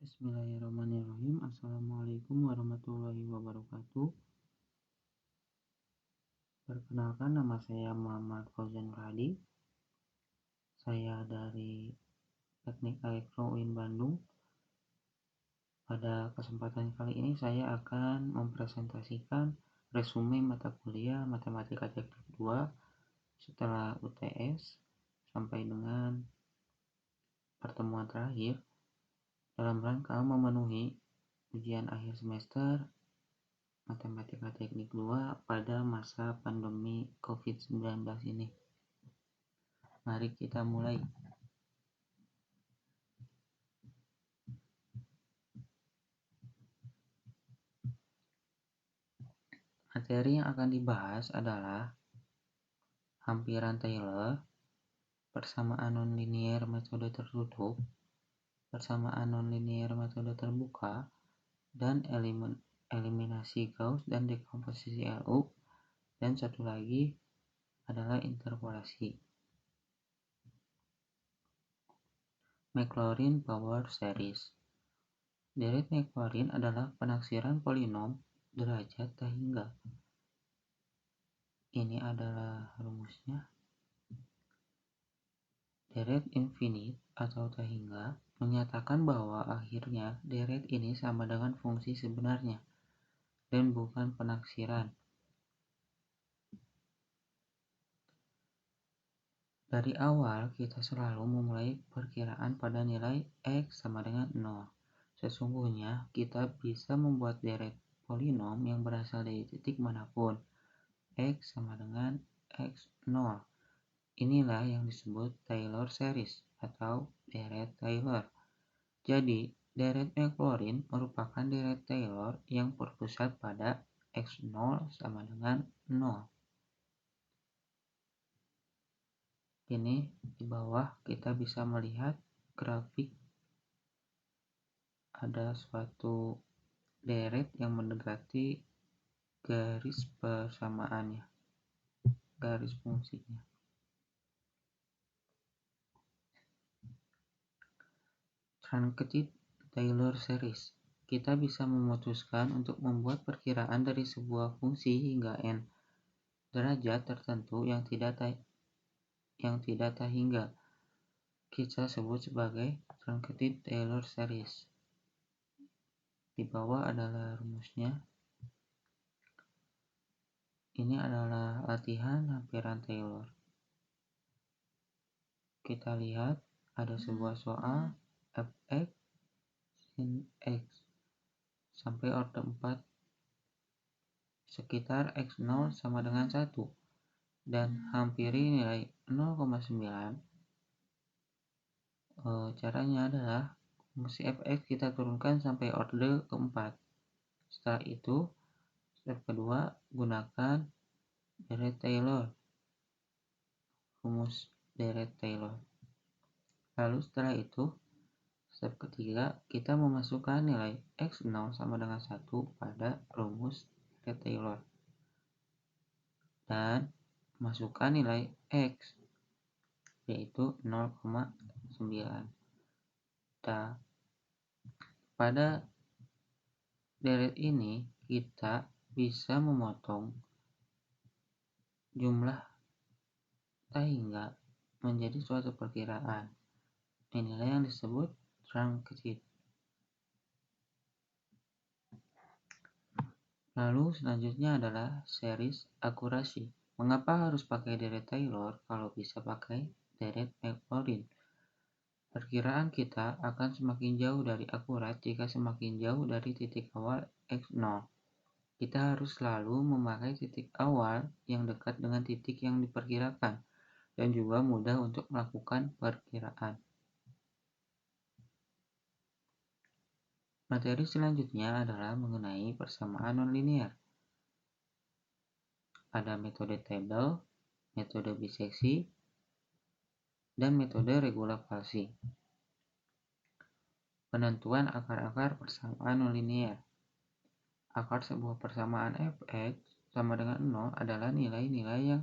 Bismillahirrahmanirrahim. Assalamualaikum warahmatullahi wabarakatuh. Perkenalkan, nama saya Muhammad Fauzan Radi. Saya dari Teknik Elektro UIN Bandung. Pada kesempatan kali ini saya akan mempresentasikan resume mata kuliah Matematika Teknik 2 setelah UTS sampai dengan pertemuan terakhir dalam rangka memenuhi ujian akhir semester Matematika Teknik 2 pada masa pandemi COVID-19 ini. Mari kita mulai. Materi yang akan dibahas adalah hampiran Taylor, persamaan nonlinier metode tertutup, persamaan nonlinier metode terbuka, dan eliminasi Gauss dan dekomposisi LU, dan satu lagi adalah interpolasi. Maclaurin Power Series. Deret Maclaurin adalah penaksiran polinom derajat tak hingga. Ini adalah rumusnya. Deret infinite atau tak hingga menyatakan bahwa akhirnya deret ini sama dengan fungsi sebenarnya dan bukan penaksiran. Dari awal kita selalu memulai perkiraan pada nilai X sama dengan 0. Sesungguhnya kita bisa membuat deret polinom yang berasal dari titik manapun. X sama dengan X0. Inilah yang disebut Taylor series atau deret Taylor. Jadi, deret Maclaurin merupakan deret Taylor yang berpusat pada X0 sama dengan 0. Ini di bawah kita bisa melihat grafik ada suatu deret yang mendekati garis persamaannya, garis fungsinya. Truncated Taylor series. Kita bisa memutuskan untuk membuat perkiraan dari sebuah fungsi hingga n derajat tertentu yang tidak tak hingga. Kita sebut sebagai truncated Taylor series. Di bawah adalah rumusnya. Ini adalah latihan hampiran Taylor. Kita lihat ada sebuah soal fx sin x sampai order 4 sekitar x0 sama dengan 1 dan hampiri nilai 0,9. Caranya adalah fungsi fx kita turunkan sampai order keempat. Setelah itu step kedua, gunakan deret Taylor, rumus deret Taylor. Lalu setelah itu step ketiga, kita memasukkan nilai x0 sama dengan 1 pada rumus deret Taylor dan masukkan nilai x yaitu 0,9. Pada deret ini kita bisa memotong jumlah tak hingga menjadi suatu perkiraan. Inilah yang disebut truncated. Lalu selanjutnya adalah series akurasi. Mengapa harus pakai deret Taylor kalau bisa pakai deret Maclaurin? Perkiraan kita akan semakin jauh dari akurat jika semakin jauh dari titik awal x0. Kita harus selalu memakai titik awal yang dekat dengan titik yang diperkirakan dan juga mudah untuk melakukan perkiraan. Materi selanjutnya adalah mengenai persamaan nonlinier. Ada metode table, metode biseksi, dan metode regulasi. Penentuan akar-akar persamaan nonlinier. Akar sebuah persamaan fx sama dengan 0 adalah nilai-nilai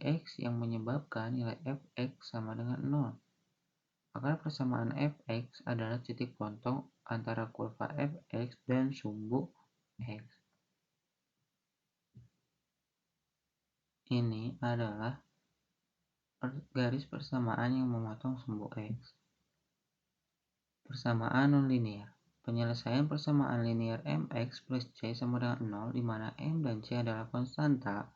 x yang menyebabkan nilai fx sama dengan 0. Akar persamaan fx adalah titik pontong antara kurva fx dan sumbu x. Ini adalah garis persamaan yang memotong sumbu x. Persamaan nonlinear. Penyelesaian persamaan linear mx plus c sama dengan 0 di mana m dan c adalah konstanta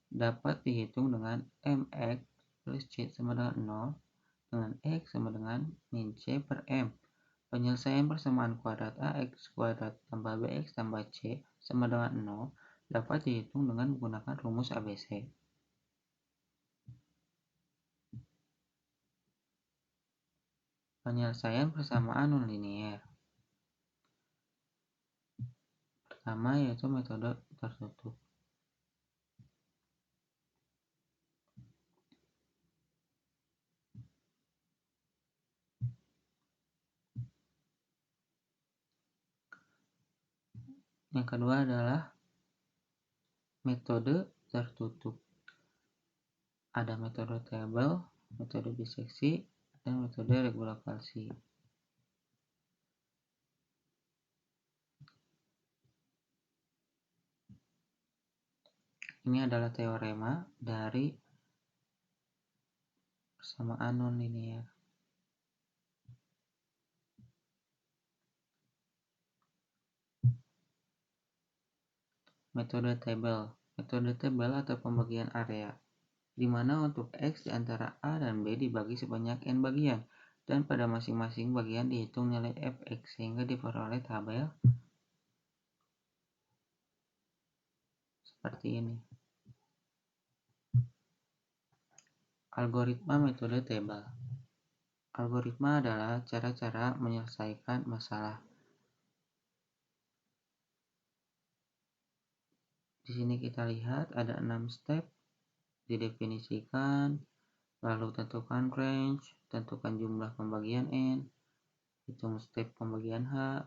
dapat dihitung dengan mx plus c sama dengan 0 dengan x sama dengan min c per m. Penyelesaian persamaan kuadrat ax kuadrat tambah bx tambah c sama dengan 0 dapat dihitung dengan menggunakan rumus ABC. Penyelesaian persamaan nonlinear. Pertama yaitu metode tertutup. Yang kedua adalah metode tertutup. Ada metode tabel, metode biseksi, dan metode regulasi. Ini adalah teorema dari persamaan nonlinear. Metode tabel. Metode tabel atau pembagian area, di mana untuk x di antara A dan B dibagi sebanyak n bagian, dan pada masing-masing bagian dihitung nilai fx sehingga diperoleh tabel seperti ini. Algoritma metode tabel. Algoritma adalah cara-cara menyelesaikan masalah. Di sini kita lihat ada 6 step, didefinisikan, lalu tentukan range, tentukan jumlah pembagian n, hitung step pembagian h,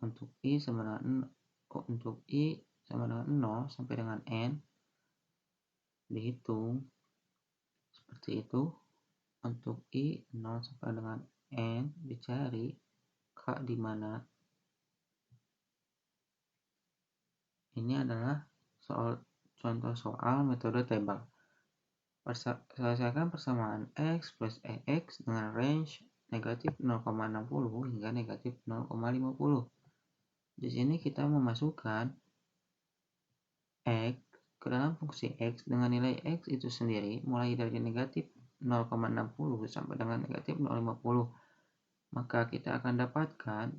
untuk i sama dengan 0 sampai dengan n, dihitung seperti itu. Untuk i 0 sampai dengan n dicari k di mana. Ini adalah contoh soal metode tabel. Selesaikan persamaan x plus ex dengan range negatif 0,60 hingga negatif 0,50. Di sini kita memasukkan x ke dalam fungsi x dengan nilai x itu sendiri mulai dari negatif 0,60 sampai dengan negatif 0,50. Maka kita akan dapatkan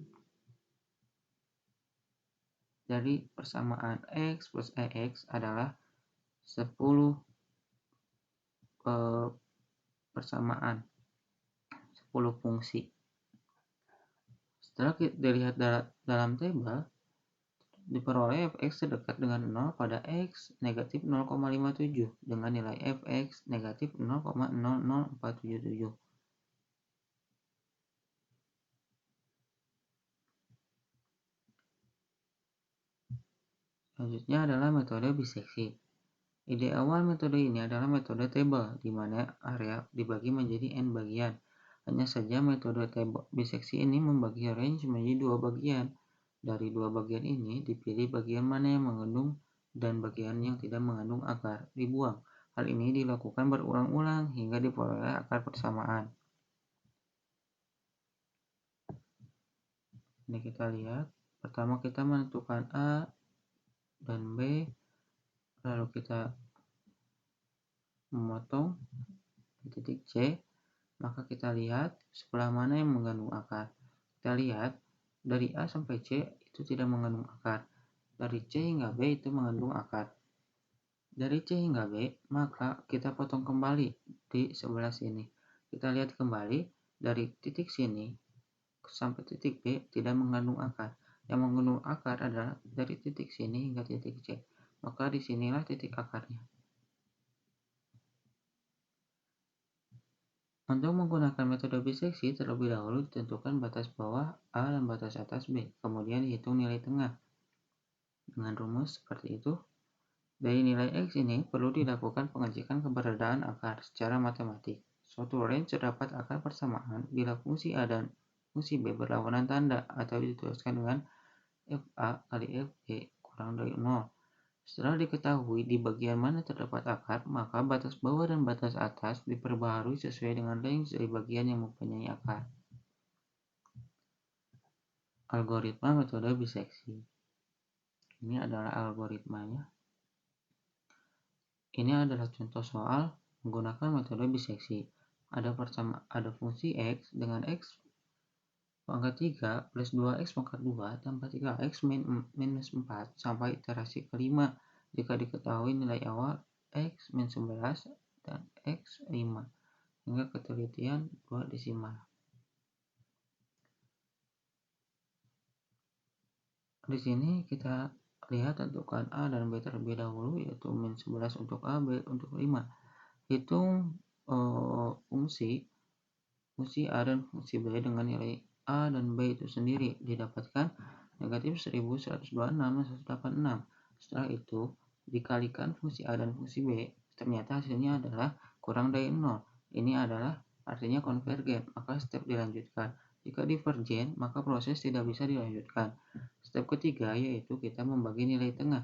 dari persamaan x plus ex adalah 10 persamaan 10 fungsi. Setelah kita dilihat dalam tabel, diperoleh fx terdekat dengan 0 pada x negatif 0,57 dengan nilai fx negatif 0,00477. Selanjutnya adalah metode biseksi. Ide awal metode ini adalah metode tabel, di mana area dibagi menjadi n bagian. Hanya saja metode tabel biseksi ini membagi range menjadi 2 bagian. Dari 2 bagian ini dipilih bagian mana yang mengandung dan bagian yang tidak mengandung akar, dibuang. Hal ini dilakukan berulang-ulang hingga diperoleh akar persamaan. Ini kita lihat. Pertama kita menentukan A dan B, lalu kita memotong di titik C, maka kita lihat sebelah mana yang mengandung akar. Kita lihat dari A sampai C itu tidak mengandung akar. Dari C hingga B itu mengandung akar. Dari C hingga B, maka kita potong kembali di sebelah sini. Kita lihat kembali dari titik sini sampai titik B tidak mengandung akar. Yang mengandung akar adalah dari titik sini hingga titik C. Maka disinilah titik akarnya. Untuk menggunakan metode biseksi, terlebih dahulu ditentukan batas bawah A dan batas atas B, kemudian dihitung nilai tengah. Dengan rumus seperti itu, dari nilai X ini perlu dilakukan pengecekan keberadaan akar secara matematik. Suatu range terdapat akar persamaan bila fungsi A dan fungsi B berlawanan tanda atau dituliskan dengan fa kali fb kurang dari 0. Setelah diketahui di bagian mana terdapat akar, maka batas bawah dan batas atas diperbaharui sesuai dengan range dari bagian yang mempunyai akar. Algoritma metode biseksi. Ini adalah algoritmanya. Ini adalah contoh soal menggunakan metode biseksi. Ada fungsi x dengan x pangkat 3 plus 2x pangkat 2 tambah 3x minus 4 sampai iterasi kelima jika diketahui nilai awal x min 11 dan x 5 hingga ketelitian 2 desimal. Di sini kita lihat tentukan A dan B terlebih dahulu, yaitu min 11 untuk A, B untuk 5. Hitung fungsi A dan fungsi B dengan nilai A dan B itu sendiri, didapatkan negatif 1126 dan 186. Setelah itu dikalikan fungsi A dan fungsi B, ternyata hasilnya adalah kurang dari 0. Ini adalah artinya konvergen, maka step dilanjutkan. Jika divergen, maka proses tidak bisa dilanjutkan. Step ketiga yaitu kita membagi nilai tengah.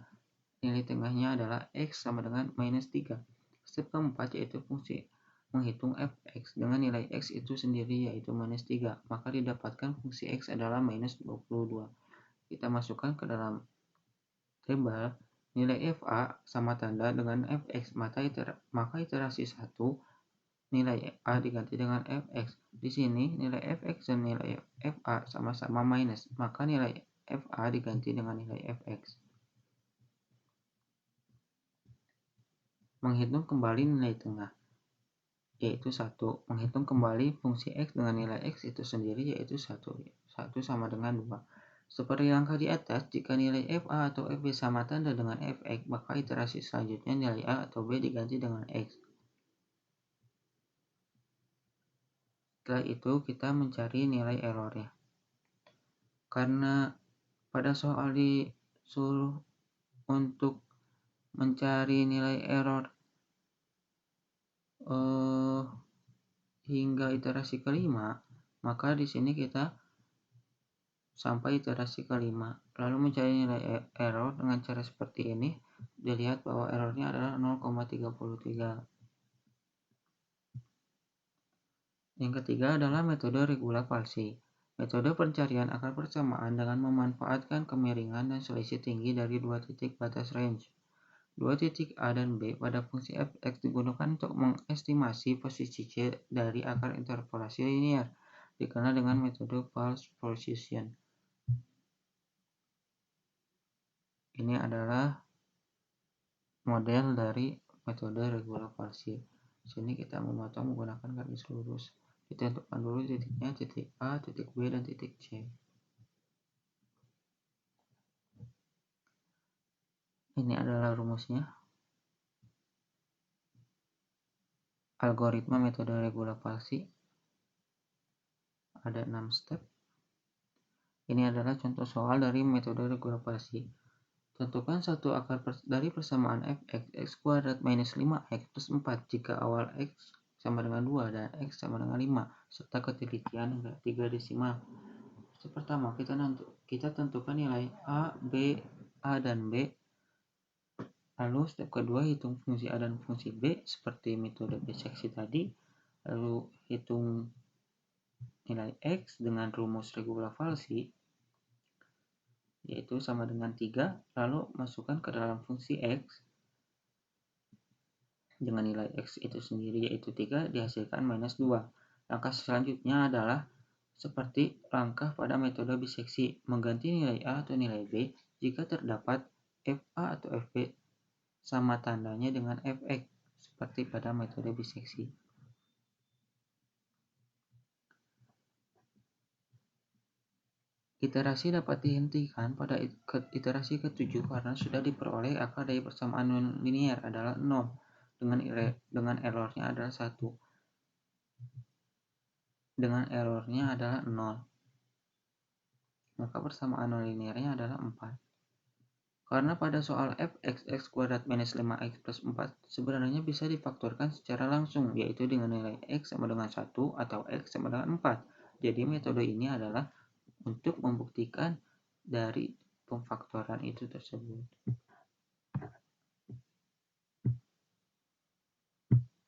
Nilai tengahnya adalah x sama dengan minus 3. Step keempat yaitu fungsi menghitung fx dengan nilai x itu sendiri yaitu minus 3. Maka didapatkan fungsi x adalah minus 22. Kita masukkan ke dalam tabel nilai fa sama tanda dengan fx, maka iterasi 1 nilai a diganti dengan fx. Di sini nilai fx dan nilai fa sama-sama minus, maka nilai fa diganti dengan nilai fx. Menghitung kembali nilai tengah yaitu 1. Menghitung kembali fungsi x dengan nilai x itu sendiri yaitu 1 sama dengan 2. Seperti langkah di atas, jika nilai fa atau fb sama tanda dengan fx, maka iterasi selanjutnya nilai a atau b diganti dengan x. Setelah itu kita mencari nilai errornya. Karena pada soal disuruh untuk mencari nilai error hingga iterasi kelima, maka di sini kita sampai iterasi kelima, lalu mencari nilai error dengan cara seperti ini. Dilihat bahwa errornya adalah 0,33. Yang ketiga adalah metode regulasi. Metode pencarian akar persamaan dengan memanfaatkan kemiringan dan selisih tinggi dari dua titik batas range. Dua titik A dan B pada fungsi fx digunakan untuk mengestimasi posisi C dari akar interpolasi linear, dikenal dengan metode false position. Ini adalah model dari metode regulasi. Di sini kita memotong menggunakan garis lurus. Ditentukan dulu titiknya, titik A, titik B, dan titik C. Ini adalah rumusnya. Algoritma metode regulasi ada 6 step. Ini adalah contoh soal dari metode regulasi. Tentukan satu akar dari persamaan fx x kuadrat minus 5x plus 4 jika awal x sama dengan 2 dan x sama dengan 5 serta ketelitian hingga 3 desimal. Step pertama kita tentukan nilai a dan b. Lalu step kedua hitung fungsi a dan fungsi b seperti metode biseksi tadi. Lalu hitung nilai x dengan rumus regulasi yaitu sama dengan 3, lalu masukkan ke dalam fungsi x dengan nilai x itu sendiri yaitu 3 dihasilkan minus 2. Langkah selanjutnya adalah seperti langkah pada metode biseksi, mengganti nilai a atau nilai b jika terdapat fa atau fb sama tandanya dengan fx seperti pada metode biseksi. Iterasi dapat dihentikan pada iterasi ke-7 karena sudah diperoleh akar dari persamaan non-linear adalah 0 dengan errornya adalah 1. Dengan errornya adalah 0. Maka persamaan non-linearnya adalah 4. Karena pada soal f(x kuadrat minus 5x plus 4 sebenarnya bisa difaktorkan secara langsung, yaitu dengan nilai x sama dengan 1 atau x sama dengan 4. Jadi metode ini adalah untuk membuktikan dari pemfaktoran itu tersebut.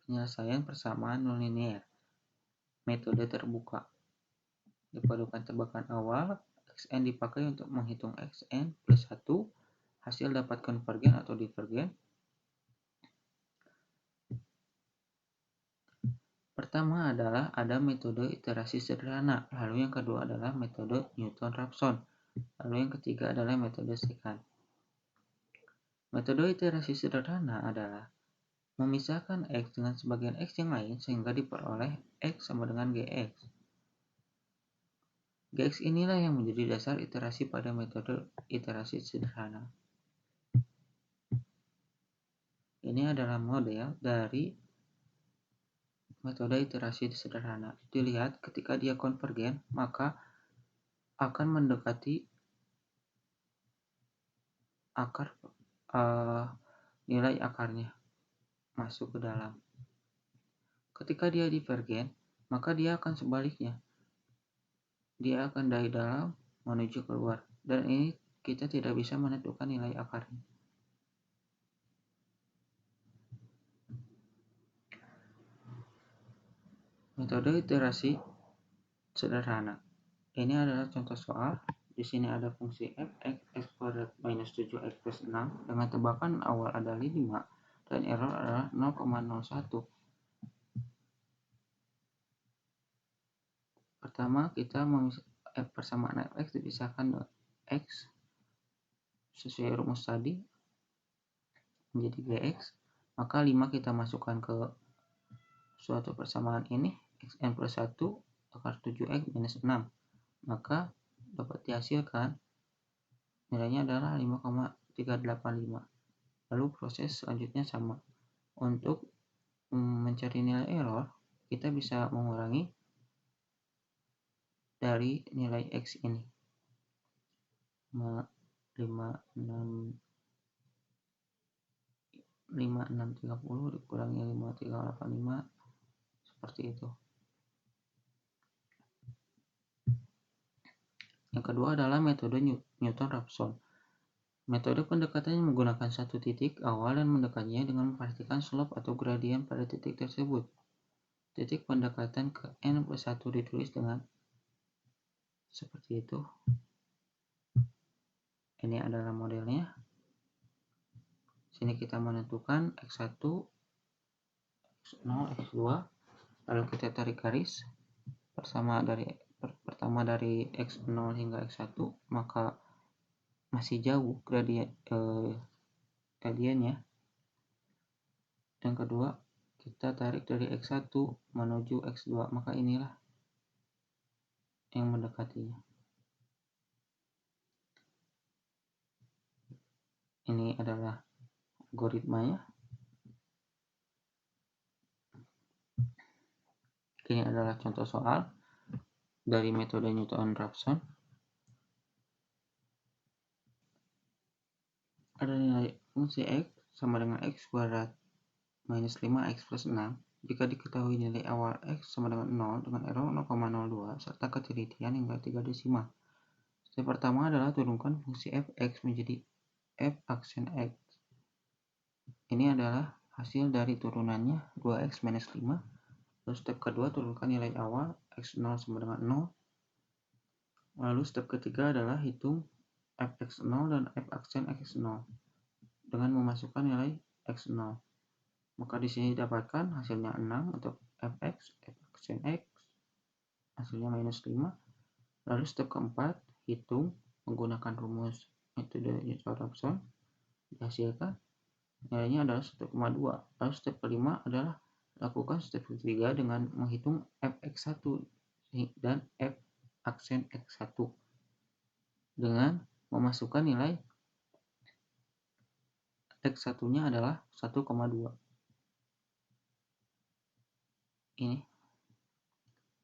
Penyelesaian persamaan nonlinear. Metode terbuka. Dipadukan tebakan awal, xn dipakai untuk menghitung xn plus 1, hasil dapat konvergen atau divergen. Pertama adalah ada metode iterasi sederhana, lalu yang kedua adalah metode Newton-Raphson, lalu yang ketiga adalah metode sekant. Metode iterasi sederhana adalah memisahkan x dengan sebagian x yang lain sehingga diperoleh x sama dengan gx. Gx inilah yang menjadi dasar iterasi pada metode iterasi sederhana. Ini adalah model dari metode iterasi sederhana. Dilihat ketika dia konvergen, maka akan mendekati akar nilai akarnya masuk ke dalam. Ketika dia divergen, maka dia akan sebaliknya. Dia akan dari dalam menuju keluar. Dan ini kita tidak bisa menentukan nilai akarnya. Metode iterasi sederhana. Ini adalah contoh soal. Di sini ada fungsi f(x kuadrat minus 7x plus 6 dengan tebakan awal adalah 5 dan error adalah 0,01. Pertama, kita persamaan f(x) dipisahkan dengan x sesuai rumus tadi menjadi gx, maka 5 kita masukkan ke suatu persamaan ini, xn plus 1 akar 7x minus 6, maka dapat dihasilkan nilainya adalah 5,385. Lalu proses selanjutnya sama. Untuk mencari nilai error, kita bisa mengurangi dari nilai x ini. 5630 dikurangi 5385 seperti itu. Yang kedua adalah metode Newton-Raphson. Metode pendekatannya menggunakan satu titik awal dan mendekatinya dengan memperhatikan slope atau gradien pada titik tersebut. Titik pendekatan ke n plus 1 ditulis dengan seperti itu. Ini adalah modelnya. Sini kita menentukan x1, x0, x2, lalu kita tarik garis pertama dari x0 hingga x1, maka masih jauh gradiennya. Yang kedua, kita tarik dari x1 menuju x2, maka inilah yang mendekatinya. Ini adalah algoritmanya. Ini adalah contoh soal dari metode Newton-Raphson. Ada nilai fungsi x sama dengan x kuadrat minus 5x plus 6 jika diketahui nilai awal x sama dengan 0 dengan error 0,02 serta ketelitian hingga 3 desimal. Step pertama adalah turunkan fungsi fx menjadi f aksen x. Ini adalah hasil dari turunannya 2x minus 5. Lalu step kedua turunkan nilai awal x0 sama dengan 0. Lalu step ketiga adalah hitung fx0 dan f aksen x0 dengan memasukkan nilai x0. Maka di sini didapatkan hasilnya 6 untuk fx, f aksen x, hasilnya minus 5. Lalu step keempat, hitung menggunakan rumus metode Newton-Raphson, dihasilkan nilainya adalah 1,2. Lalu step kelima adalah lakukan step ketiga dengan menghitung fx1 dan f aksen x1 dengan memasukkan nilai x1-nya adalah 1,2. Ini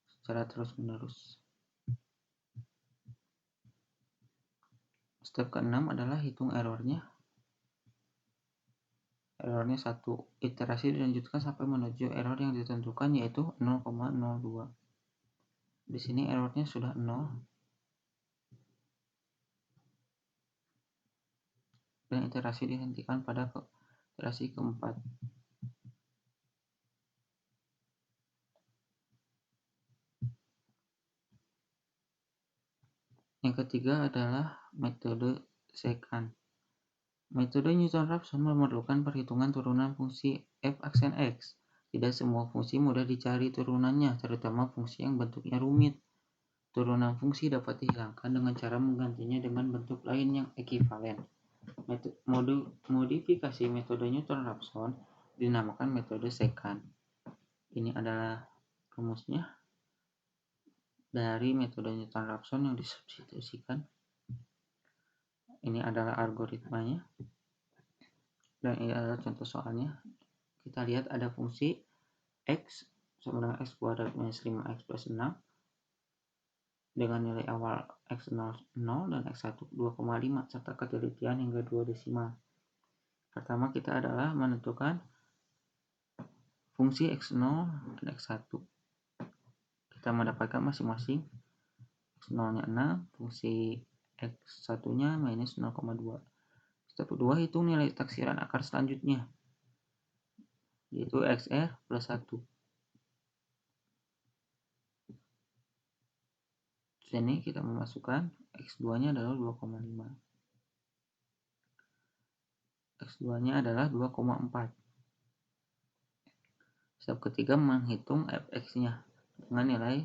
secara terus-menerus. Step ke-6 adalah hitung errornya. Errornya 1. Iterasi dilanjutkan sampai menuju error yang ditentukan, yaitu 0,02. Di sini errornya sudah 0. Dan iterasi dihentikan pada iterasi keempat. Yang ketiga adalah metode secant. Metode Newton-Raphson memerlukan perhitungan turunan fungsi f aksen x. Tidak semua fungsi mudah dicari turunannya, terutama fungsi yang bentuknya rumit. Turunan fungsi dapat dihilangkan dengan cara menggantinya dengan bentuk lain yang ekivalen. Modifikasi metode Newton-Raphson dinamakan metode secant. Ini adalah rumusnya dari metode Newton-Raphson yang disubstitusikan. Ini adalah algoritmanya. Dan ini adalah contoh soalnya. Kita lihat ada fungsi x sama dengan x kuadrat minus 5x plus 6 dengan nilai awal x0 0 dan x1 2,5 serta ketelitian hingga 2 desimal. Pertama kita adalah menentukan fungsi x0 dan x1. Kita mendapatkan masing-masing x0 nya 6, fungsi x1 nya minus 0,2. Step kedua, hitung nilai taksiran akar selanjutnya, yaitu xr plus 1. Di sini kita memasukkan x2 nya adalah 2,5. X2 nya adalah 2,4. Step ketiga, menghitung fx nya dengan nilai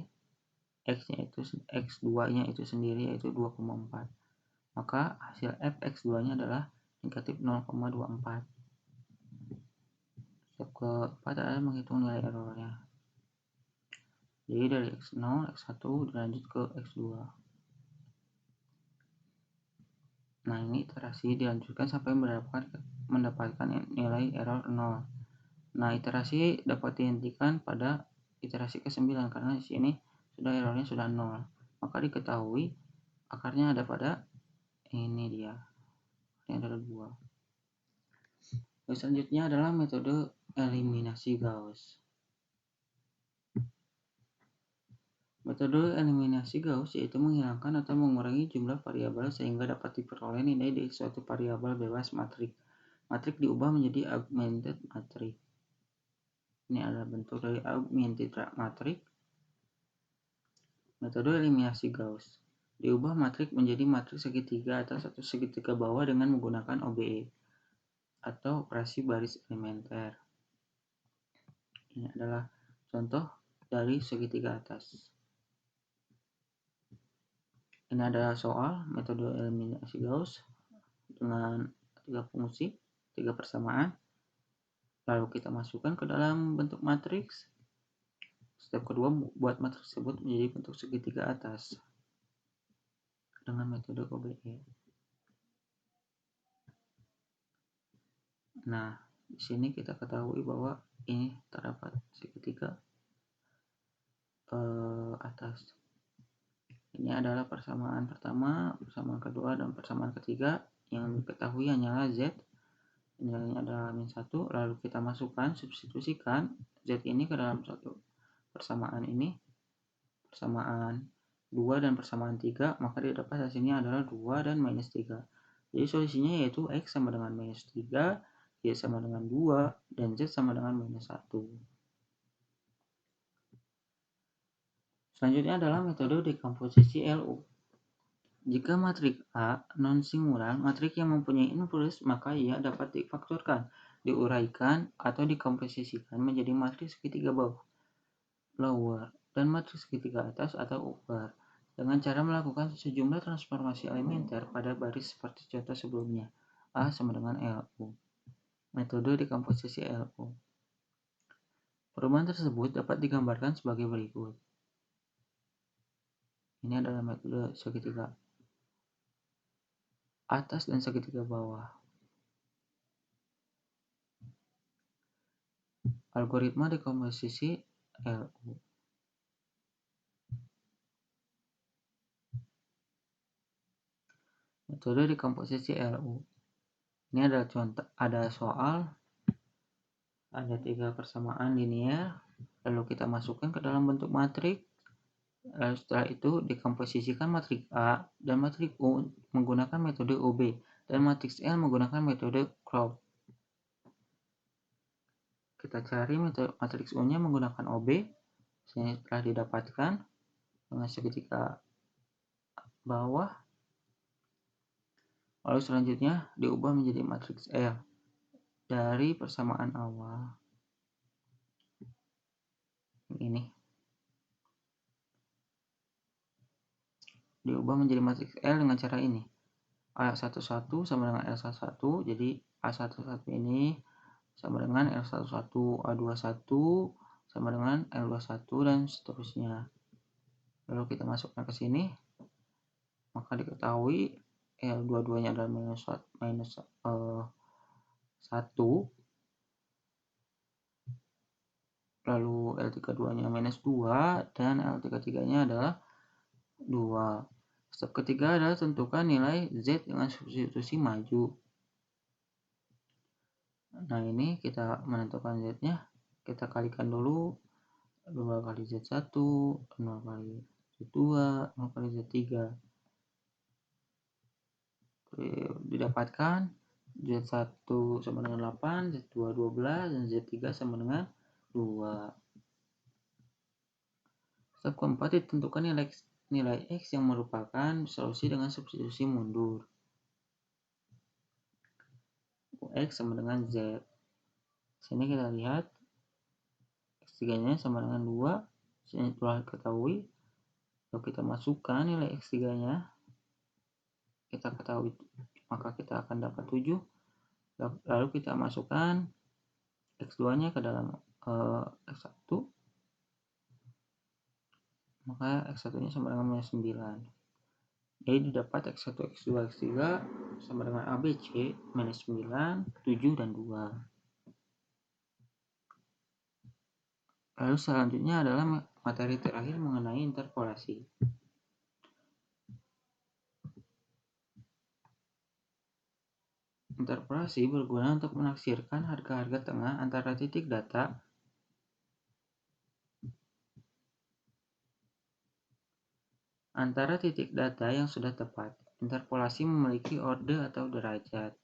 x-nya itu x2 nya itu sendiri, yaitu 2,4. Maka hasil fx2 nya adalah negatif 0,24. Step keempat adalah menghitung nilai errornya. Jadi dari x0, x1 dilanjut ke x2. Nah, ini iterasi dilanjutkan sampai mendapatkan nilai error 0. Nah, iterasi dapat dihentikan pada iterasi ke-9 karena di sini sudah errornya sudah 0. Maka diketahui akarnya ada pada ini dia. Ini adalah 2. Selanjutnya adalah metode eliminasi Gauss. Metode eliminasi Gauss yaitu menghilangkan atau mengurangi jumlah variabel sehingga dapat diperoleh nilai dari suatu variabel bebas matrik. Matrik diubah menjadi augmented matrix. Ini adalah bentuk dari augmented matrix. Metode eliminasi Gauss. Diubah matrik menjadi matriks segitiga atas atau segitiga bawah dengan menggunakan OBE atau operasi baris elementer. Ini adalah contoh dari segitiga atas. Ini adalah soal metode eliminasi Gauss dengan 3 fungsi, 3 persamaan. Lalu kita masukkan ke dalam bentuk matriks. Step kedua, buat matriks tersebut menjadi bentuk segitiga atas dengan metode OBE. Nah, di sini kita ketahui bahwa ini terdapat segitiga atas. Ini adalah persamaan pertama, persamaan kedua, dan persamaan ketiga. Yang diketahui hanyalah Z. Nilainya adalah min 1. Lalu kita masukkan, substitusikan Z ini ke dalam satu persamaan ini. Persamaan 2 dan persamaan 3. Maka didapat hasilnya adalah 2 dan minus 3. Jadi solusinya yaitu X sama dengan minus 3. Y sama dengan 2, dan Z sama dengan minus 1. Selanjutnya adalah metode dekomposisi LU. Jika matrik A non-singular, matrik yang mempunyai inverse, maka ia dapat difaktorkan, diuraikan, atau dikomposisikan menjadi matriks segitiga bawah, lower, dan matriks segitiga atas atau upper, dengan cara melakukan sejumlah transformasi elementer pada baris seperti contoh sebelumnya. A sama dengan LU. Metode dekomposisi LU. Perubahan tersebut dapat digambarkan sebagai berikut. Ini adalah metode segitiga atas dan segitiga bawah. Algoritma dekomposisi LU. metode dekomposisi LU. Ini adalah contoh, ada soal, ada 3 persamaan linear, lalu kita masukkan ke dalam bentuk matriks. Lalu setelah itu dekomposisikan matriks A dan matriks U menggunakan metode OB dan matriks L menggunakan metode Crow. Kita cari metode matriks U-nya menggunakan OB. Setelah didapatkan dengan segitiga bawah, lalu selanjutnya diubah menjadi matriks L dari persamaan awal. Ini diubah menjadi matriks L dengan cara ini. A11 sama dengan L11, jadi A11 ini sama dengan L11, A21 sama dengan L21 dan seterusnya. Lalu kita masukkan ke sini, maka diketahui L22-nya adalah minus 1, lalu L32-nya minus 2, dan L33-nya adalah 2. Step ketiga adalah tentukan nilai Z dengan substitusi maju. Nah, ini kita menentukan Z-nya, kita kalikan dulu 2 kali Z1, 0 kali Z2, 0 kali Z3. Didapatkan Z1 sama dengan 8, Z2 12, dan Z3 sama dengan 2. Step keempat, ditentukan nilai X yang merupakan solusi dengan substitusi mundur. X sama dengan Z. Sini kita lihat X3-nya sama dengan 2. Sini telah ketahui. Kalau kita masukkan nilai X3-nya, kita ketahui, maka kita akan dapat 7. Lalu kita masukkan X2-nya ke dalam X1, maka X1-nya sama dengan minus 9. Jadi didapat X1, X2, X3 sama dengan ABC minus 9, 7, dan 2. Lalu selanjutnya adalah materi terakhir mengenai interpolasi. Interpolasi berguna untuk menafsirkan harga-harga tengah antara titik data yang sudah tepat. Interpolasi memiliki orde atau derajat.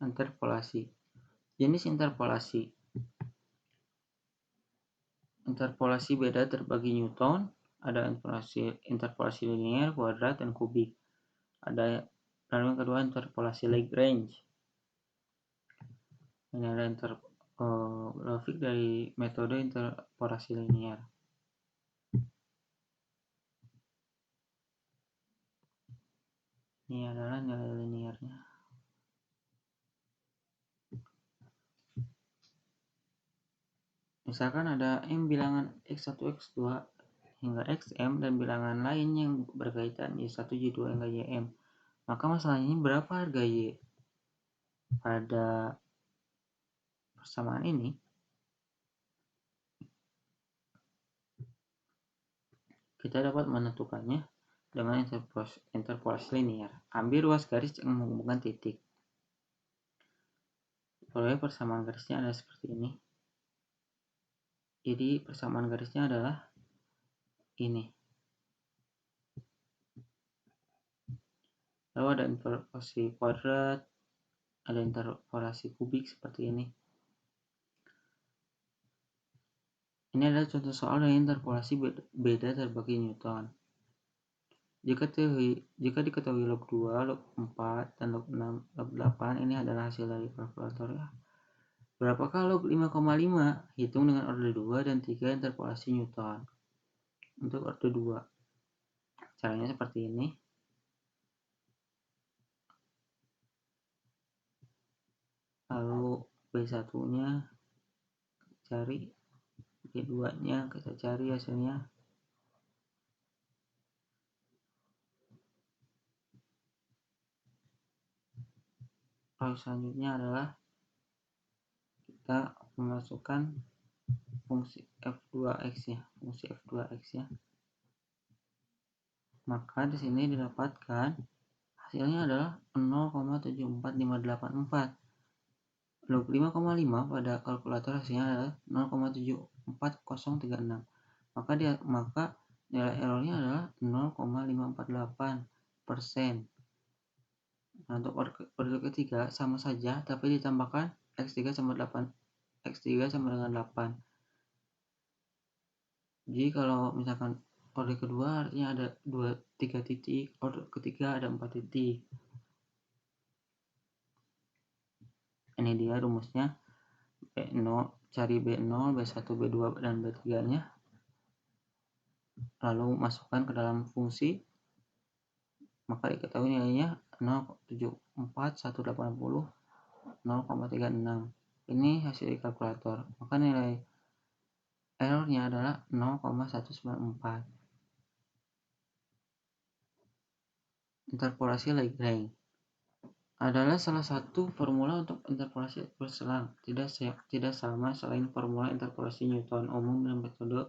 Interpolasi. Jenis interpolasi. Interpolasi beda terbagi Newton. Ada interpolasi linear, kuadrat, dan kubik. Ada lalu yang kedua interpolasi Lagrange. Ini ada grafik dari metode interpolasi linear. Ini adalah nilai linearnya. Misalkan ada M bilangan X1, X2 hingga Xm dan bilangan lain yang berkaitan Y1, Y2 hingga Ym. Maka masalahnya berapa harga Y pada persamaan ini? Kita dapat menentukannya dengan interpolasi linear. Ambil ruas garis yang menghubungkan titik. Proyek persamaan garisnya adalah seperti ini. Jadi persamaan garisnya adalah ini. Lalu ada interpolasi kuadrat, ada interpolasi kubik seperti ini. Ini adalah contoh soal dengan interpolasi beda terbagi Newton. Jika diketahui log 2, log 4, dan log 6, log 8, ini adalah hasil dari kalkulator ya. Berapakah log 5,5? Hitung dengan orde 2 dan 3 interpolasi Newton. Untuk orde 2, caranya seperti ini. Lalu B1-nya cari, B2-nya kita cari hasilnya. Lalu selanjutnya adalah kita memasukkan fungsi f2x ya, maka di sini didapatkan hasilnya adalah 0,74584. Log 5,5 pada kalkulator hasilnya adalah 0,74036. Maka nilai errornya adalah 0,548%. Nah, untuk order ketiga sama saja tapi ditambahkan x3 sama 8, x3 sama dengan 8. Jadi kalau misalkan order kedua artinya ada 3 titik, order ketiga ada 4 titik. Ini dia rumusnya. B0, cari B0, B1, B2 dan B3 nya, lalu masukkan ke dalam fungsi, maka diketahui nilainya 0,74180, 0,36. Ini hasil di kalkulator, maka nilai errornya adalah 0,194. Interpolasi Lagrange adalah salah satu formula untuk interpolasi berselang. Tidak sama selain formula interpolasi Newton umum dan metode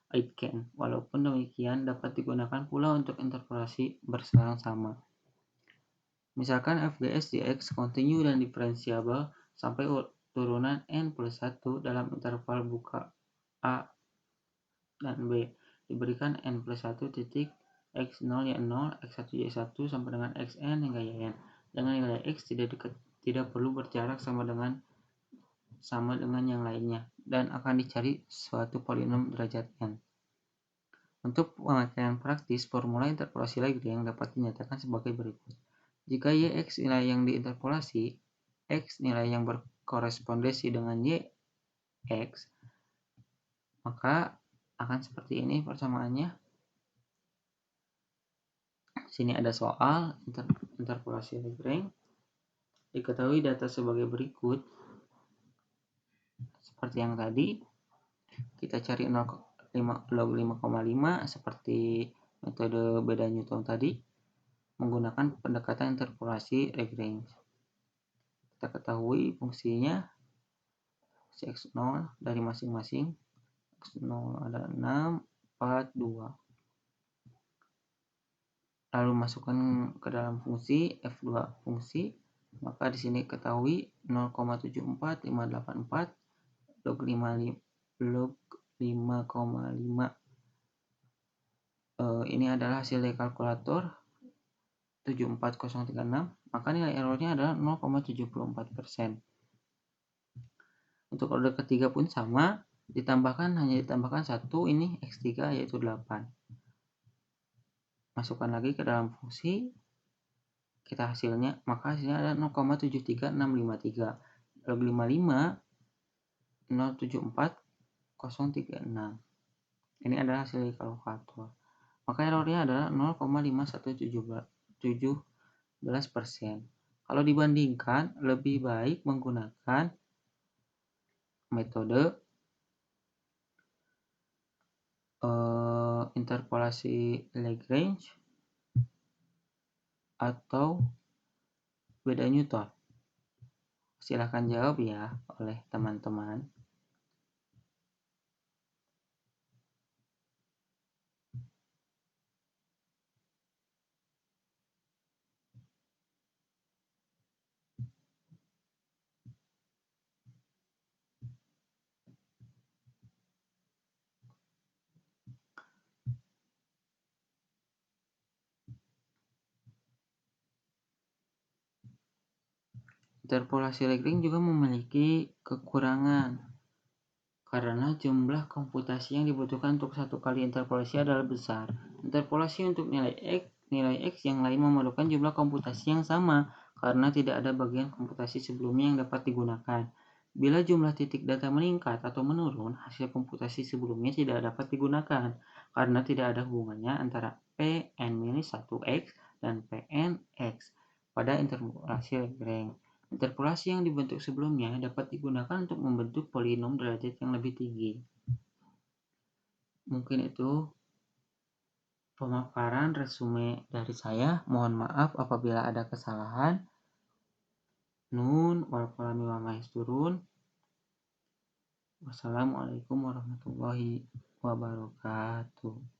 Aitken. Walaupun demikian, dapat digunakan pula untuk interpolasi berselang sama. Misalkan fds dx kontinu dan diferensiabel sampai turunan n plus 1 dalam interval buka A dan B. Diberikan n plus 1 titik x0 y 0, x1 y 1 sampai dengan xn hingga yn. Dengan nilai x tidak perlu berjarak sama dengan yang lainnya dan akan dicari suatu polinom derajat n. Untuk pemakaian praktis, formula interpolasi Lagrange dapat dinyatakan sebagai berikut. Jika yx nilai yang diinterpolasi, x nilai yang berkorespondensi dengan yx, maka akan seperti ini persamaannya. Sini ada soal interpolasi Lagrange. Diketahui data sebagai berikut. Seperti yang tadi, kita cari log 5,5 seperti metode beda Newton tadi menggunakan pendekatan interpolasi Lagrange. Kita ketahui fungsinya x0 dari masing-masing. X0 ada 6, 4, 2. Lalu masukkan ke dalam fungsi f2 fungsi, maka di sini ketahui 0,74584 log 5,5. Ini adalah hasil dari kalkulator 74036, maka nilai errornya adalah 0,74%. Untuk order ketiga pun sama, hanya ditambahkan 1, ini x3 yaitu 8. Masukkan lagi ke dalam fungsi, maka hasilnya ada 0,73653. Log 55 074,036. Ini adalah hasil dari kalkulator. Maka errornya adalah 0,5117%. Kalau dibandingkan, lebih baik menggunakan metode interpolasi Lagrange atau beda Newton. Silahkan jawab ya oleh teman-teman. Interpolasi Lagrange juga memiliki kekurangan karena jumlah komputasi yang dibutuhkan untuk satu kali interpolasi adalah besar. Interpolasi untuk nilai x yang lain memerlukan jumlah komputasi yang sama karena tidak ada bagian komputasi sebelumnya yang dapat digunakan. Bila jumlah titik data meningkat atau menurun, hasil komputasi sebelumnya tidak dapat digunakan karena tidak ada hubungannya antara Pn-1x dan Pnx pada interpolasi Lagrange. Interpolasi yang dibentuk sebelumnya dapat digunakan untuk membentuk polinom derajat yang lebih tinggi. Mungkin itu pemaparan resume dari saya. Mohon maaf apabila ada kesalahan. Nun wal qalami wa ma yasturun. Wassalamualaikum warahmatullahi wabarakatuh.